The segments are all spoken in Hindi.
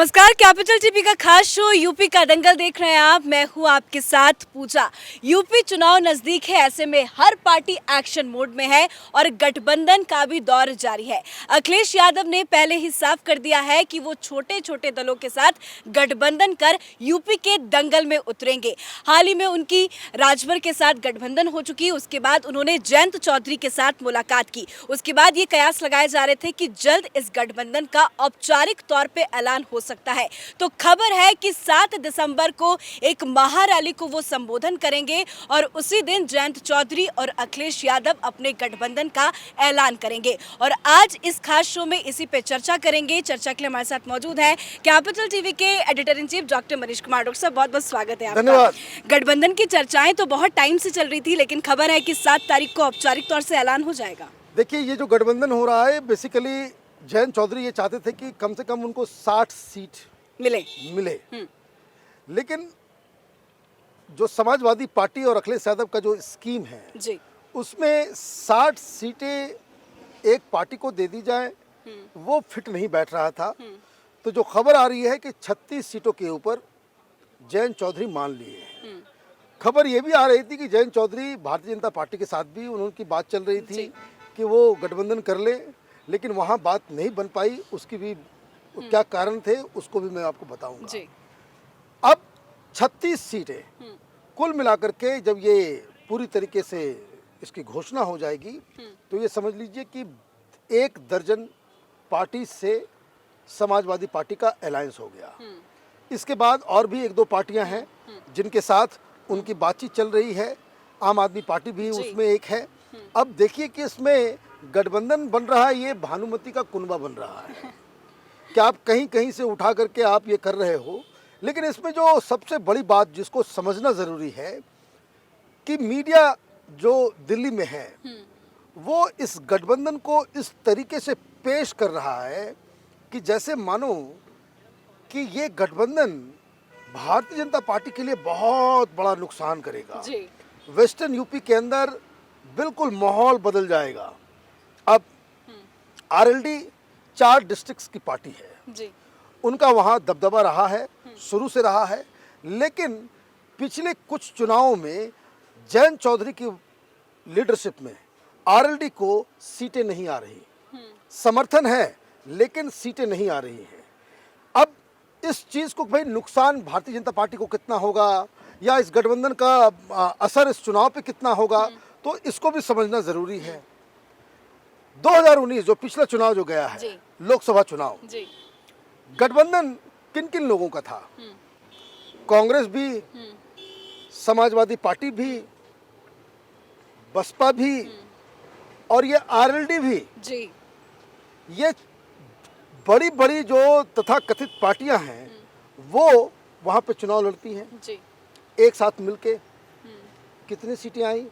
नमस्कार, कैपिटल टीवी का खास शो यूपी का दंगल देख रहे हैं आप। मैं हूं आपके साथ पूजा। यूपी चुनाव नजदीक है, ऐसे में हर पार्टी एक्शन मोड में है और गठबंधन का भी दौर जारी है। अखिलेश यादव ने पहले ही साफ कर दिया है कि वो छोटे छोटे दलों के साथ गठबंधन कर यूपी के दंगल में उतरेंगे। हाल ही में उनकी राजभर के साथ गठबंधन हो चुकी, उसके बाद उन्होंने जयंत चौधरी के साथ मुलाकात की। उसके बाद ये कयास लगाए जा रहे थे कि जल्द इस गठबंधन का औपचारिक तौर पे ऐलान हो सकता है। तो खबर है कि 7 दिसंबर को एक महारैली को वो संबोधन करेंगे और उसी दिन जयंत चौधरी और अखिलेश यादव अपने गठबंधन का ऐलान करेंगे। और आज इस खास शो में इसी पे चर्चा करेंगे। चर्चा के लिए हमारे साथ मौजूद है कैपिटल टीवी के editor in chief doctor Manish Kumar. Doctor साहब, बहुत बहुत स्वागत है आपका। धन्यवाद। गठबंधन की चर्चाएं तो बहुत टाइम से चल रही थी, लेकिन खबर है कि 7 तारीख को औपचारिक तौर से ऐलान हो जाएगा। देखिए, ये जो गठबंधन हो रहा है, बेसिकली जयंत चौधरी ये चाहते थे कि कम से कम उनको 60 सीट मिले। लेकिन जो समाजवादी पार्टी और अखिलेश यादव का जो स्कीम है जी, उसमें 60 सीटें एक पार्टी को दे दी जाए, वो फिट नहीं बैठ रहा था। तो जो खबर आ रही है कि 36 सीटों के ऊपर जयंत चौधरी मान लिए हैं। खबर ये भी आ रही थी कि जयंत चौधरी भारतीय जनता पार्टी के साथ भी उनकी बात चल रही थी कि वो गठबंधन कर ले, लेकिन वहाँ बात नहीं बन पाई। उसकी भी क्या कारण थे उसको भी मैं आपको बताऊंगा। अब 36 सीटें कुल मिलाकर के जब ये पूरी तरीके से इसकी घोषणा हो जाएगी तो ये समझ लीजिए कि 1 दर्जन पार्टी से समाजवादी पार्टी का अलायंस हो गया। इसके बाद और भी 1-2 पार्टियां हैं जिनके साथ उनकी बातचीत चल रही है। आम आदमी पार्टी भी उसमें एक है। अब देखिए कि इसमें गठबंधन बन रहा है, ये भानुमति का कुनबा बन रहा है कि आप कहीं कहीं से उठा करके आप ये कर रहे हो। लेकिन इसमें जो सबसे बड़ी बात जिसको समझना ज़रूरी है कि मीडिया जो दिल्ली में है वो इस गठबंधन को इस तरीके से पेश कर रहा है कि जैसे मानो कि ये गठबंधन भारतीय जनता पार्टी के लिए बहुत बड़ा नुकसान करेगा। वेस्टर्न यूपी के अंदर बिल्कुल माहौल बदल जाएगा। अब आरएलडी 4 डिस्ट्रिक्ट्स की पार्टी है, उनका वहाँ दबदबा रहा है, शुरू से रहा है। लेकिन पिछले कुछ चुनावों में जयंत चौधरी की लीडरशिप में आरएलडी को सीटें नहीं आ रही। समर्थन है लेकिन सीटें नहीं आ रही हैं। अब इस चीज़ को भाई नुकसान भारतीय जनता पार्टी को कितना होगा या इस गठबंधन का असर इस चुनाव पे कितना होगा, तो इसको भी समझना ज़रूरी है। 2019 जो पिछला चुनाव जो गया है, लोकसभा चुनाव, गठबंधन किन किन लोगों का था? कांग्रेस भी, समाजवादी पार्टी भी, बसपा भी और ये आरएलडी भी। ये बड़ी बड़ी जो तथाकथित पार्टियां हैं वो वहां पे चुनाव लड़ती हैं एक साथ मिलके। कितनी सीटें आई?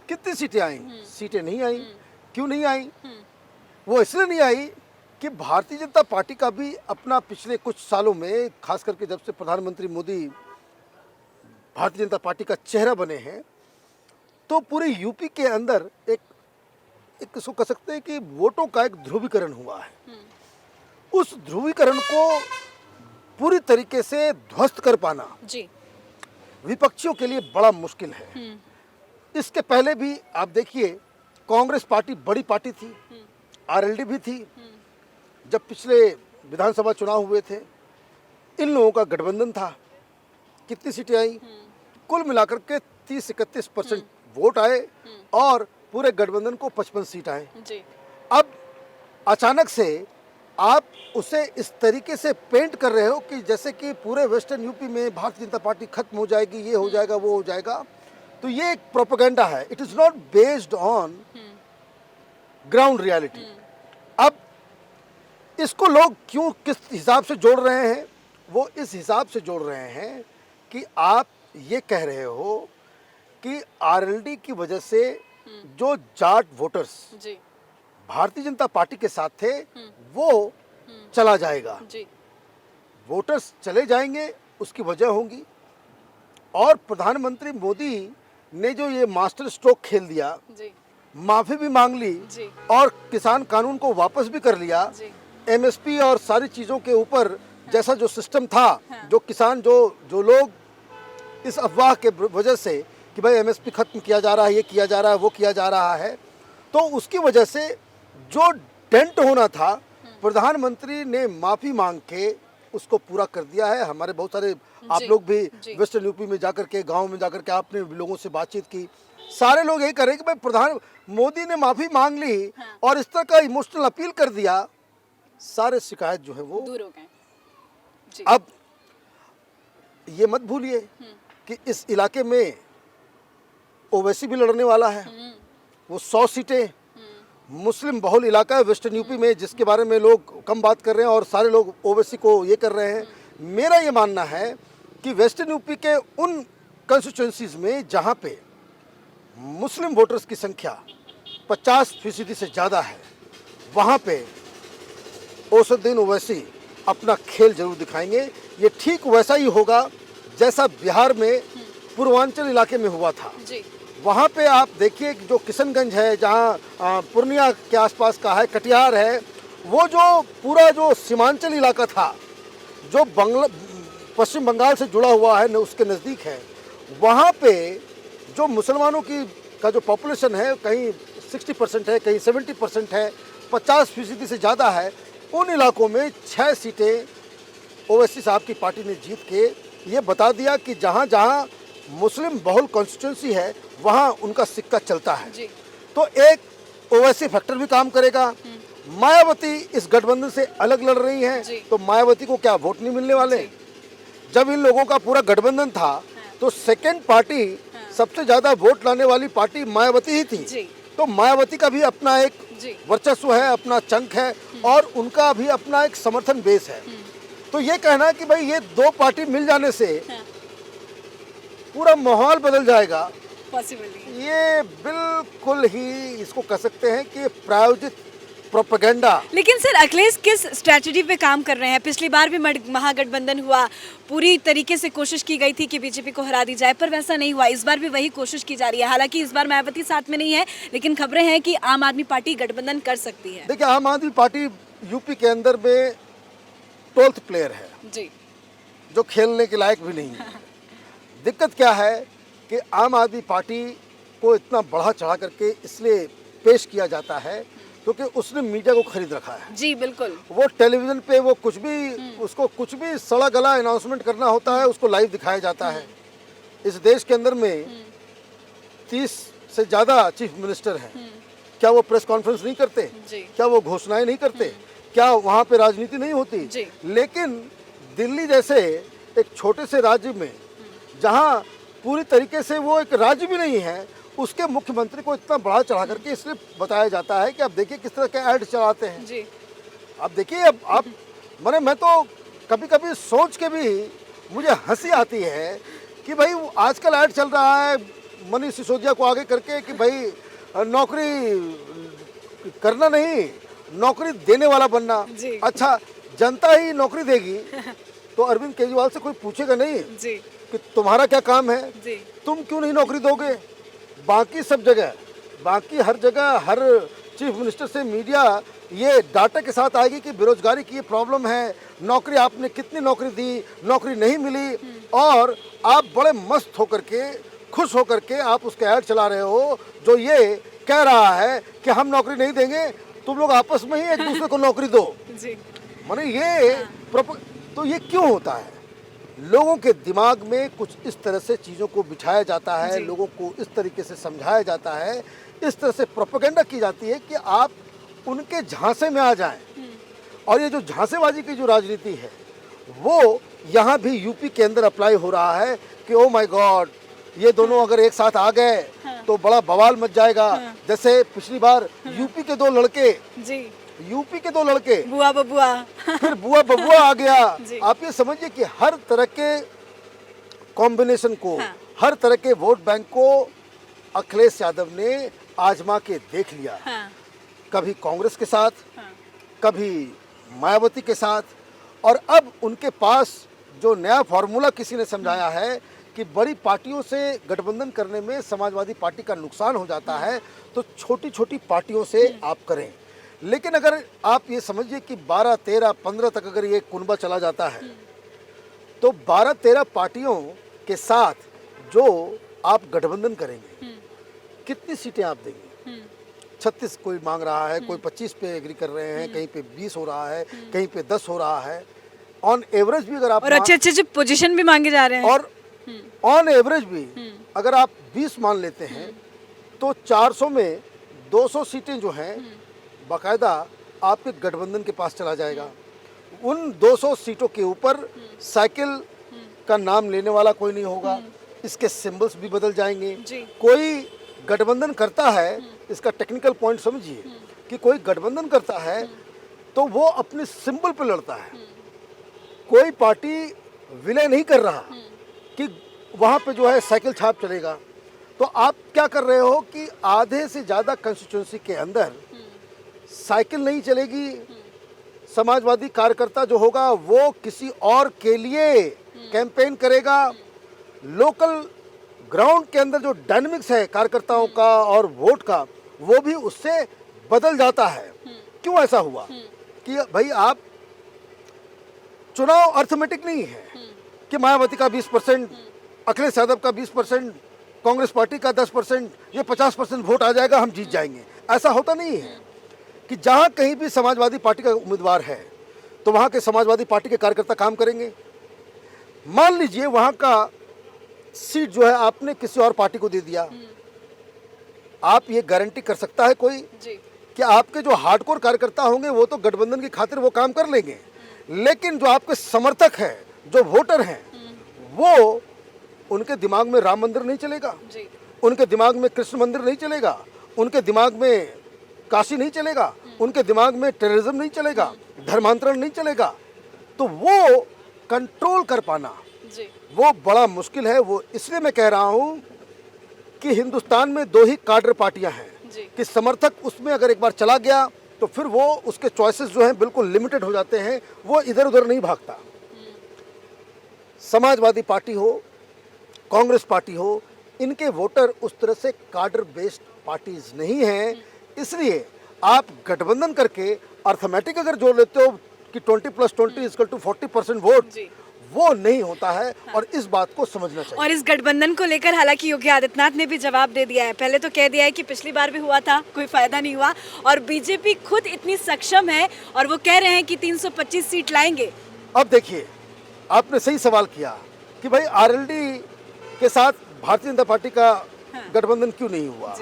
कितनी सीटें आई? सीटें नहीं आई। क्यों नहीं आई? वो इसलिए नहीं आई कि भारतीय जनता पार्टी का भी अपना पिछले कुछ सालों में, खास करके जब से प्रधानमंत्री मोदी भारतीय जनता पार्टी का चेहरा बने हैं, तो पूरे यूपी के अंदर एक इसको कह सकते हैं कि वोटों का एक ध्रुवीकरण हुआ है। उस ध्रुवीकरण को पूरी तरीके से ध्वस्त कर पाना विपक्षियों के लिए बड़ा मुश्किल है। इसके पहले भी आप देखिए, कांग्रेस पार्टी बड़ी पार्टी थी, आरएलडी भी थी। जब पिछले विधानसभा चुनाव हुए थे, इन लोगों का गठबंधन था। कितनी सीटें आई? कुल मिलाकर के 30-31% वोट आए और पूरे गठबंधन को 55 सीट आए। अब अचानक से आप उसे इस तरीके से पेंट कर रहे हो कि जैसे कि पूरे वेस्टर्न यूपी में भारतीय जनता पार्टी खत्म हो जाएगी, ये हो जाएगा, वो हो जाएगा। तो ये एक प्रोपेगेंडा है। It is not based on ground reality. अब इसको लोग क्यों किस हिसाब से जोड़ रहे हैं? वो इस हिसाब से जोड़ रहे हैं कि आप ये कह रहे हो कि आरएलडी की वजह से जो जाट वोटर्स भारतीय जनता पार्टी के साथ थे वो चला जाएगा। वोटर्स चले जाएंगे, उसकी वजह होंगी। और प्रधानमंत्री मोदी ने जो ये मास्टर स्ट्रोक खेल दिया, माफी भी मांग ली और किसान कानून को वापस भी कर लिया, एमएसपी और सारी चीज़ों के ऊपर जैसा जो सिस्टम था, जो किसान जो लोग इस अफवाह के वजह से कि भाई एमएसपी खत्म किया जा रहा है, ये किया जा रहा है, वो किया जा रहा है, तो उसकी वजह से जो डेंट होना था, प्रधानमंत्री ने माफ़ी मांग के उसको पूरा कर दिया है। हमारे बहुत सारे आप लोग भी वेस्टर्न यूपी में जाकर के, गांव में जाकर के आपने लोगों से बातचीत की, सारे लोग यही कर रहे हैं कि भाई प्रधान मोदी ने माफ़ी मांग ली और इस तरह का इमोशनल अपील कर दिया, सारे शिकायत जो है वो दूर हो गए। जी। अब ये मत भूलिए कि इस इलाके में ओवैसी भी लड़ने वाला है, वो 100 सीटें, मुस्लिम बहुल इलाका है वेस्टर्न यूपी में, जिसके बारे में लोग कम बात कर रहे हैं और सारे लोग ओवैसी को ये कर रहे हैं। मेरा ये मानना है कि वेस्टर्न यूपी के उन कंस्टिट्यूंसीज में जहाँ पे मुस्लिम वोटर्स की संख्या 50% से ज़्यादा है, वहाँ पे असदुद्दीन ओवैसी अपना खेल जरूर दिखाएंगे। ये ठीक वैसा ही होगा जैसा बिहार में पूर्वांचल इलाके में हुआ था। जी। वहाँ पे आप देखिए कि जो किशनगंज है, जहाँ पूर्णिया के आसपास का है, कटिहार है, वो जो पूरा जो सीमांचल इलाका था, जो पश्चिम बंगाल से जुड़ा हुआ है, उसके नज़दीक है, वहाँ पे जो मुसलमानों का जो पॉपुलेशन है, कहीं 60% है, कहीं 70% है, 50% से ज़्यादा है, उन इलाकों में 6 सीटें ओवैसी साहब की पार्टी ने जीत के ये बता दिया कि जहाँ जहाँ मुस्लिम बहुल कॉन्स्टिट्यूंसी है वहाँ उनका सिक्का चलता है। जी। तो एक ओवैसी फैक्टर भी काम करेगा। मायावती इस गठबंधन से अलग लड़ रही हैं, तो मायावती को क्या वोट नहीं मिलने वाले? जब इन लोगों का पूरा गठबंधन था तो सेकेंड पार्टी सबसे ज़्यादा वोट लाने वाली पार्टी मायावती ही थी। तो मायावती का भी अपना एक वर्चस्व है, अपना चंक है और उनका भी अपना एक समर्थन बेस है। तो ये कहना कि भाई ये दो पार्टी मिल जाने से पूरा माहौल बदल जाएगा, ये बिल्कुल ही इसको कह सकते हैं कि प्रायोजित प्रोपेगेंडा। लेकिन सर अखिलेश किस स्ट्रैटेजी पे काम कर रहे हैं? पिछली बार भी महागठबंधन हुआ, पूरी तरीके से कोशिश की गई थी कि बीजेपी को हरा दी जाए, पर वैसा नहीं हुआ। इस बार भी वही कोशिश की जा रही है। हालांकि इस बार मायावती साथ में नहीं है, लेकिन खबरें हैं कि आम आदमी पार्टी गठबंधन कर सकती है। देखिए, आम आदमी पार्टी यूपी के अंदर में 12th प्लेयर है जी, जो खेलने के लायक भी नहीं है। दिक्कत क्या है कि आम आदमी पार्टी को इतना बढ़ा चढ़ा करके इसलिए पेश किया जाता है क्योंकि उसने मीडिया को खरीद रखा है। जी बिल्कुल। वो टेलीविजन पे वो कुछ भी उसको कुछ भी सड़ा गला अनाउंसमेंट करना होता है, उसको लाइव दिखाया जाता है। इस देश के अंदर में 30 से ज़्यादा चीफ मिनिस्टर हैं। क्या वो प्रेस कॉन्फ्रेंस नहीं करते? क्या वो घोषणाएं नहीं करते? क्या वहाँ पे राजनीति नहीं होती? लेकिन दिल्ली जैसे एक छोटे से राज्य में जहाँ पूरी तरीके से वो एक राज्य भी नहीं है, उसके मुख्यमंत्री को इतना बढ़ा चढ़ा करके इसलिए बताया जाता है कि आप देखिए किस तरह के ऐड चलाते हैं। जी। अब देखिए, अब आप मैं तो कभी कभी सोच के भी मुझे हंसी आती है कि भाई आजकल ऐड चल रहा है मनीष सिसोदिया को आगे करके कि भाई नौकरी करना नहीं, नौकरी देने वाला बनना। अच्छा, जनता ही नौकरी देगी तो अरविंद केजरीवाल से कोई पूछेगा नहीं कि तुम्हारा क्या काम है, तुम क्यों नहीं नौकरी दोगे? बाकी सब जगह, बाकी हर जगह हर चीफ मिनिस्टर से मीडिया ये डाटा के साथ आएगी कि बेरोजगारी की ये प्रॉब्लम है, नौकरी आपने कितनी नौकरी दी, नौकरी नहीं मिली, और आप बड़े मस्त होकर के खुश होकर के आप उसका ऐड चला रहे हो जो ये कह रहा है कि हम नौकरी नहीं देंगे, तुम लोग आपस में ही एक दूसरे को नौकरी दो। तो ये क्यों होता है? लोगों के दिमाग में कुछ इस तरह से चीज़ों को बिठाया जाता है, लोगों को इस तरीके से समझाया जाता है, इस तरह से प्रोपेगेंडा की जाती है कि आप उनके झांसे में आ जाएं। और ये जो झांसेबाजी की जो राजनीति है वो यहाँ भी यूपी के अंदर अप्लाई हो रहा है कि ओ माय गॉड, ये दोनों अगर एक साथ आ गए तो बड़ा बवाल मच जाएगा। जैसे पिछली बार यूपी के दो लड़के बुआ बबुआ फिर बुआ बबुआ आ गया। आप ये समझिए कि हर तरह के कॉम्बिनेशन को, हर तरह के वोट बैंक को अखिलेश यादव ने आजमा के देख लिया। कभी कांग्रेस के साथ, कभी मायावती के साथ, और अब उनके पास जो नया फॉर्मूला किसी ने समझाया है कि बड़ी पार्टियों से गठबंधन करने में समाजवादी पार्टी का नुकसान हो जाता है, तो छोटी छोटी पार्टियों से आप करें। लेकिन अगर आप ये समझिए कि 12, 13, 15 तक अगर ये कुनबा चला जाता है तो 12-13 पार्टियों के साथ जो आप गठबंधन करेंगे, कितनी सीटें आप देंगे? 36 कोई मांग रहा है, कोई 25 पे एग्री कर रहे हैं, कहीं पे 20 हो रहा है, कहीं पे 10 हो रहा है। ऑन एवरेज भी अगर आप और अच्छे अच्छे जो पोजीशन भी मांगे जा रहे हैं, और ऑन एवरेज भी अगर आप 20 मान लेते हैं तो 400 में 200 सीटें जो हैं बाकायदा आपके गठबंधन के पास चला जाएगा। उन 200 सीटों के ऊपर साइकिल का नाम लेने वाला कोई नहीं होगा, इसके सिंबल्स भी बदल जाएंगे। कोई गठबंधन करता है, इसका टेक्निकल पॉइंट समझिए कि कोई गठबंधन करता है तो वो अपने सिंबल पे लड़ता है। कोई पार्टी विलय नहीं कर रहा कि वहाँ पे जो है साइकिल छाप चलेगा। तो आप क्या कर रहे हो कि आधे से ज़्यादा कंस्टिट्यूंसी के अंदर साइकिल नहीं चलेगी। समाजवादी कार्यकर्ता जो होगा वो किसी और के लिए कैंपेन करेगा। लोकल ग्राउंड के अंदर जो डायनेमिक्स है कार्यकर्ताओं का और वोट का, वो भी उससे बदल जाता है। क्यों ऐसा हुआ कि भाई आप चुनाव अर्थमेटिक नहीं है कि मायावती का 20%, अखिलेश यादव का 20%, कांग्रेस पार्टी का 10%, ये 50% वोट आ जाएगा, हम जीत जाएंगे। ऐसा होता नहीं है कि जहाँ कहीं भी समाजवादी पार्टी का उम्मीदवार है तो वहाँ के समाजवादी पार्टी के कार्यकर्ता काम करेंगे। मान लीजिए वहाँ का सीट जो है आपने किसी और पार्टी को दे दिया, आप ये गारंटी कर सकता है कोई कि आपके जो हार्डकोर कार्यकर्ता होंगे वो तो गठबंधन की खातिर वो काम कर लेंगे, लेकिन जो आपके समर्थक हैं, जो वोटर हैं, वो उनके दिमाग में राम मंदिर नहीं चलेगा, उनके दिमाग में कृष्ण मंदिर नहीं चलेगा, उनके दिमाग में काशी नहीं चलेगा, उनके दिमाग में टेररिज्म नहीं चलेगा, धर्मांतरण नहीं चलेगा। तो वो कंट्रोल कर पाना वो बड़ा मुश्किल है। वो इसलिए मैं कह रहा हूँ कि हिंदुस्तान में 2 ही काडर पार्टियां हैं कि समर्थक उसमें अगर एक बार चला गया तो फिर वो उसके चॉइसेस जो हैं बिल्कुल लिमिटेड हो जाते हैं, वो इधर उधर नहीं भागता। समाजवादी पार्टी हो, कांग्रेस पार्टी हो, इनके वोटर उस तरह से काडर बेस्ड पार्टीज नहीं हैं। इसलिए आप गठबंधन करके अर्थमेटिक अगर जोड़ लेते हो कि 20 + 20 = 40% वोट, वो नहीं होता है और इस बात को समझना चाहिए। और इस गठबंधन को लेकर हालांकि योगी आदित्यनाथ ने भी जवाब दे दिया है। पहले तो कह दिया है कि पिछली बार भी हुआ था, कोई फायदा नहीं हुआ, और बीजेपी खुद इतनी सक्षम है और वो कह रहे हैं कि 325 सीट लाएंगे। अब देखिए, आपने सही सवाल किया कि भाई आरएलडी के साथ भारतीय जनता पार्टी का गठबंधन क्यों नहीं हुआ,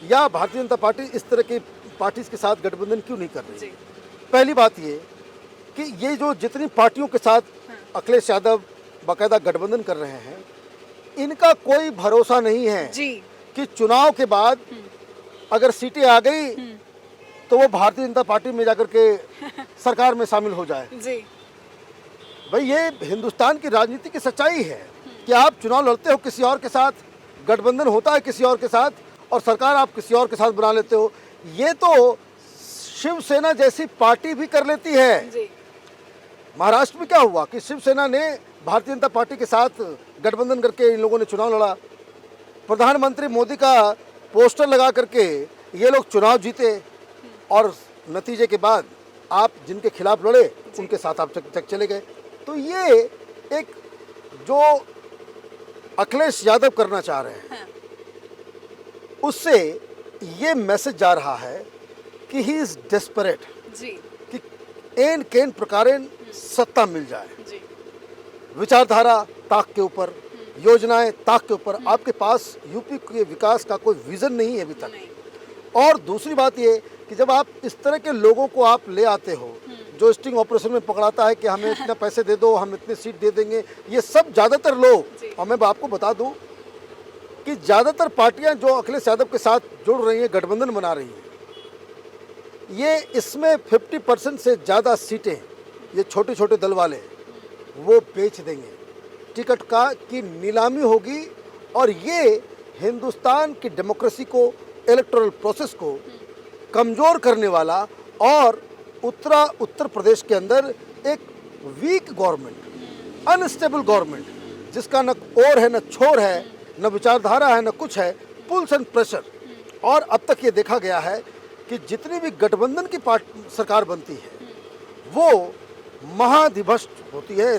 या भारतीय जनता पार्टी इस तरह की पार्टीज के साथ गठबंधन क्यों नहीं कर रही। पहली बात ये कि ये जो जितनी पार्टियों के साथ अखिलेश यादव बाकायदा गठबंधन कर रहे हैं, इनका कोई भरोसा नहीं है कि चुनाव के बाद अगर सीटें आ गई तो वो भारतीय जनता पार्टी में जाकर के सरकार में शामिल हो जाए। भाई ये हिंदुस्तान की राजनीति की सच्चाई है कि आप चुनाव लड़ते हो किसी और के साथ, गठबंधन होता है किसी और के साथ, और सरकार आप किसी और के साथ बना लेते हो। ये तो शिवसेना जैसी पार्टी भी कर लेती है। महाराष्ट्र में क्या हुआ कि शिवसेना ने भारतीय जनता पार्टी के साथ गठबंधन करके इन लोगों ने चुनाव लड़ा। प्रधानमंत्री मोदी का पोस्टर लगा करके ये लोग चुनाव जीते, और नतीजे के बाद आप जिनके खिलाफ लड़े उनके साथ आप चक चले गए। तो ये एक जो अखिलेश यादव करना चाह रहे हैं, उससे ये मैसेज जा रहा है कि ही इज डेस्परेट कि एन केन प्रकारेण सत्ता मिल जाए, विचारधारा ताक के ऊपर, योजनाएं ताक के ऊपर। आपके पास यूपी के विकास का कोई विजन नहीं है अभी तक। और दूसरी बात ये कि जब आप इस तरह के लोगों को आप ले आते हो जो स्टिंग ऑपरेशन में पकड़ाता है कि हमें इतना पैसे दे दो, हम इतनी सीट दे देंगे, ये सब ज़्यादातर लोग, और मैं आपको बता दूं कि ज़्यादातर पार्टियां जो अखिलेश यादव के साथ जुड़ रही हैं, गठबंधन बना रही हैं, ये इसमें 50% से ज़्यादा सीटें ये छोटे छोटे दल वाले वो बेच देंगे। टिकट की नीलामी होगी, और ये हिंदुस्तान की डेमोक्रेसी को, इलेक्टोरल प्रोसेस को कमज़ोर करने वाला, और उत्तर प्रदेश के अंदर एक वीक गवर्नमेंट, अनस्टेबल गवर्नमेंट, जिसका न और है न छोर है, न विचारधारा है, न कुछ है, पुल्स एंड प्रेशर। और अब तक ये देखा गया है कि जितनी भी गठबंधन की सरकार बनती है वो महाधिभ्रष्ट होती है,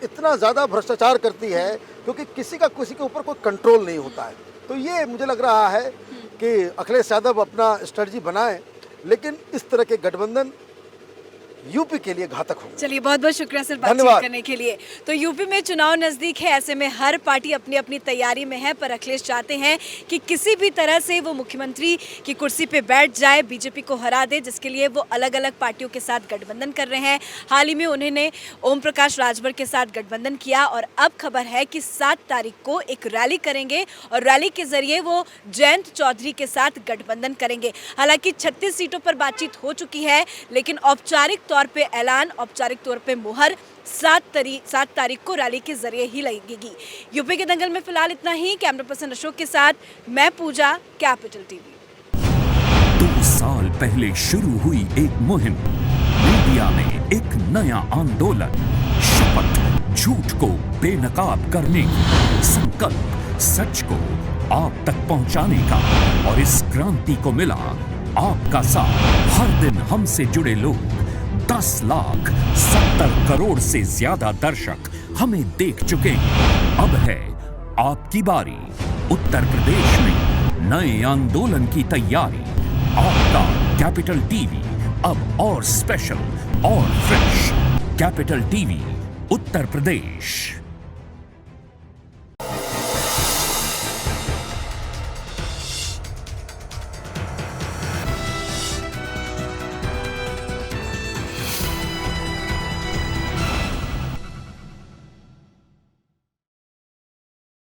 इतना ज़्यादा भ्रष्टाचार करती है क्योंकि किसी के ऊपर कोई कंट्रोल नहीं होता है। तो ये मुझे लग रहा है कि अखिलेश यादव अपना स्ट्रेटजी बनाए, लेकिन इस तरह के गठबंधन यूपी के लिए घातक होंगे। चलिए, बहुत बहुत शुक्रिया सर बातचीत करने के लिए। तो यूपी में चुनाव नजदीक है, ऐसे में हर पार्टी अपनी अपनी तैयारी में है, पर अखिलेश चाहते हैं कि किसी भी तरह से वो मुख्यमंत्री की कुर्सी पे बैठ जाए, बीजेपी को हरा दे, जिसके लिए वो अलग अलग पार्टियों के साथ गठबंधन कर रहे हैं। हाल ही में उन्होंने ओम प्रकाश राजभर के साथ गठबंधन किया और अब खबर है कि 7 तारीख को एक रैली करेंगे और रैली के जरिए वो जयंत चौधरी के साथ गठबंधन करेंगे। हालांकि 36 सीटों पर बातचीत हो चुकी है, लेकिन औपचारिक तौर पे ऐलान, औपचारिक तौर पे मुहर 7 तारीख को रैली के जरिए ही लगेगी। यूपी के दंगल में फिलहाल इतना ही। कैमरा पर्सन अशोक के साथ मैं पूजा, कैपिटल टीवी। 2 साल पहले शुरू हुई एक मुहिम, मीडिया में एक नया आंदोलन, शपथ झूठ को बेनकाब करने की, संकल्प सच को आप तक पहुंचाने का, और इस क्रांति को मिला आपका साथ। हर दिन हमसे जुड़े लोग, 10 लाख 70 करोड़ से ज्यादा दर्शक हमें देख चुके हैं। अब है आपकी बारी। उत्तर प्रदेश में नए आंदोलन की तैयारी। आपका कैपिटल टीवी अब और स्पेशल और fresh. Capital TV Uttar Pradesh.